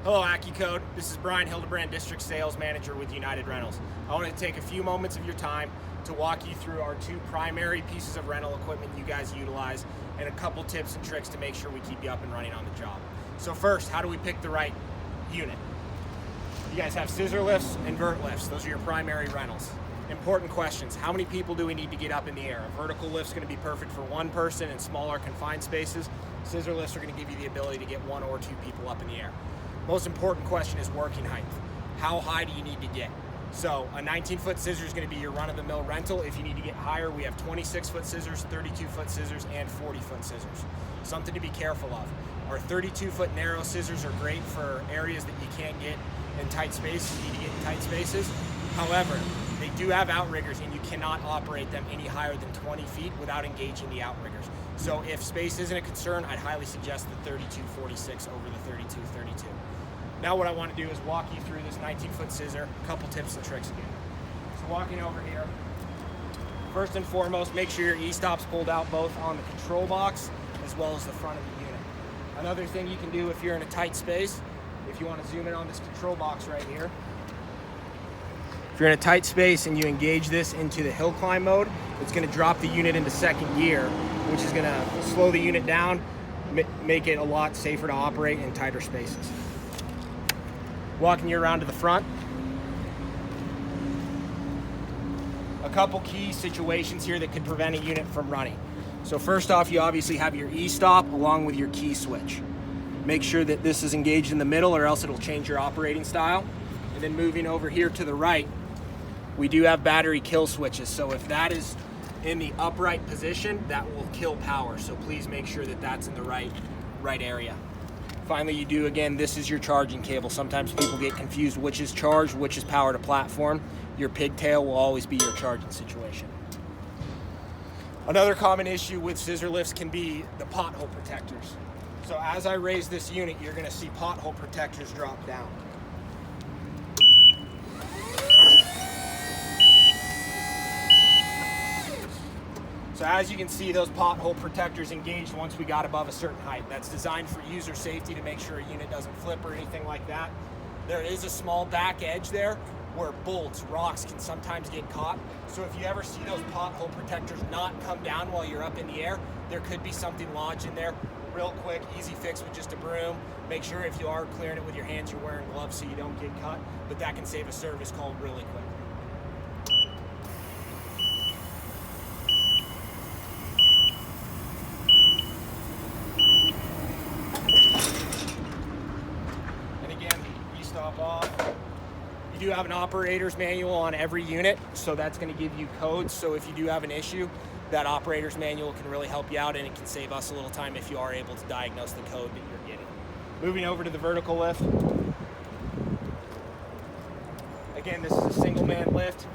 Hello Accucode, this is Brian Hildebrand, District Sales Manager with United Rentals. I want to take a few moments of your time to walk you through our two primary pieces of rental equipment you guys utilize and a couple tips and tricks to make sure we keep you up and running on the job. So first, how do we pick the right unit? You guys have scissor lifts and vert lifts. Those are your primary rentals. Important questions. How many people do we need to get up in the air? A vertical lift's going to be perfect for one person in smaller confined spaces. Scissor lifts are going to give you the ability to get one or two people up in the air. Most important question is working height. How high do you need to get? So a 19-foot scissor is going to be your run-of-the-mill rental. If you need to get higher, we have 26-foot scissors, 32-foot scissors, and 40-foot scissors. Something to be careful of. Our 32-foot narrow scissors are great for areas that you can't get in tight spaces, you need to get in tight spaces. However, they do have outriggers and you cannot operate them any higher than 20 feet without engaging the outriggers. So if space isn't a concern, I'd highly suggest the 32-46 over the 32-32. Now what I want to do is walk you through this 19-foot scissor, a couple tips and tricks again. So walking over here, first and foremost, make sure your E-stop's pulled out both on the control box as well as the front of the unit. Another thing you can do if you're in a tight space, if you want to zoom in on this control box right here, if you're in a tight space and you engage this into the hill climb mode, it's going to drop the unit into second gear, which is going to slow the unit down, make it a lot safer to operate in tighter spaces. Walking you around to the front. A couple key situations here that could prevent a unit from running. So first off, you obviously have your E-stop along with your key switch. Make sure that this is engaged in the middle or else it'll change your operating style. And then moving over here to the right, we do have battery kill switches. So if that is in the upright position, that will kill power. So please make sure that that's in the right area. Finally, you do, again, this is your charging cable. Sometimes people get confused which is charged, which is power to platform. Your pigtail will always be your charging situation. Another common issue with scissor lifts can be the pothole protectors. So as I raise this unit, you're going to see pothole protectors drop down. So as you can see, those pothole protectors engaged once we got above a certain height. That's designed for user safety to make sure a unit doesn't flip or anything like that. There is a small back edge there where bolts, rocks can sometimes get caught. So if you ever see those pothole protectors not come down while you're up in the air, there could be something lodged in there. Real quick, easy fix with just a broom. Make sure if you are clearing it with your hands, you're wearing gloves so you don't get cut, but that can save a service call really quick. Stop off. You do have an operator's manual on every unit, so that's going to give you codes. So if you do have an issue, that operator's manual can really help you out, and it can save us a little time if you are able to diagnose the code that you're getting. Moving over to the vertical lift. Again, this is a single man lift.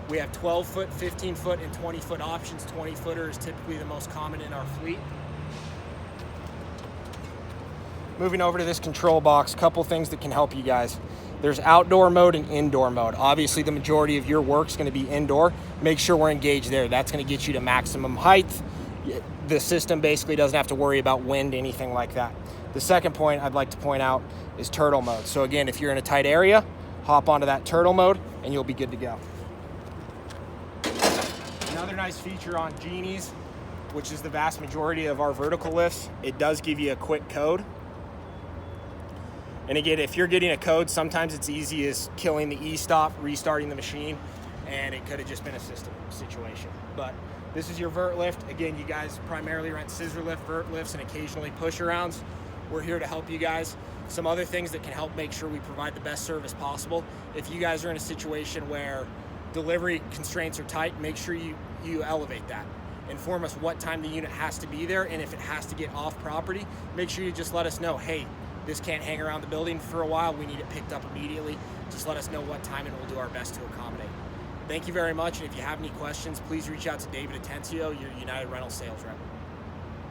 We have 12-foot, 15-foot, and 20-foot options. 20-footer is typically the most common in our fleet. Moving over to this control box, couple things that can help you guys. There's outdoor mode and indoor mode. Obviously, the majority of your work is going to be indoor. Make sure we're engaged there. That's going to get you to maximum height. The system basically doesn't have to worry about wind, anything like that. The second point I'd like to point out is turtle mode. So again, if you're in a tight area, hop onto that turtle mode and you'll be good to go. Another nice feature on Genies, which is the vast majority of our vertical lifts, it does give you a quick code. And again, if you're getting a code, sometimes it's easy as killing the E-stop, restarting the machine, and it could have just been a system situation. But this is your vert lift. Again, you guys primarily rent scissor lift, vert lifts, and occasionally push arounds. We're here to help you guys. Some other things that can help make sure we provide the best service possible. If you guys are in a situation where delivery constraints are tight, make sure you elevate that. Inform us what time the unit has to be there, and if it has to get off property, make sure you just let us know, hey, this can't hang around the building for a while. We need it picked up immediately. Just let us know what time and we'll do our best to accommodate. Thank you very much. And if you have any questions, please reach out to David Atencio, your United Rental sales rep.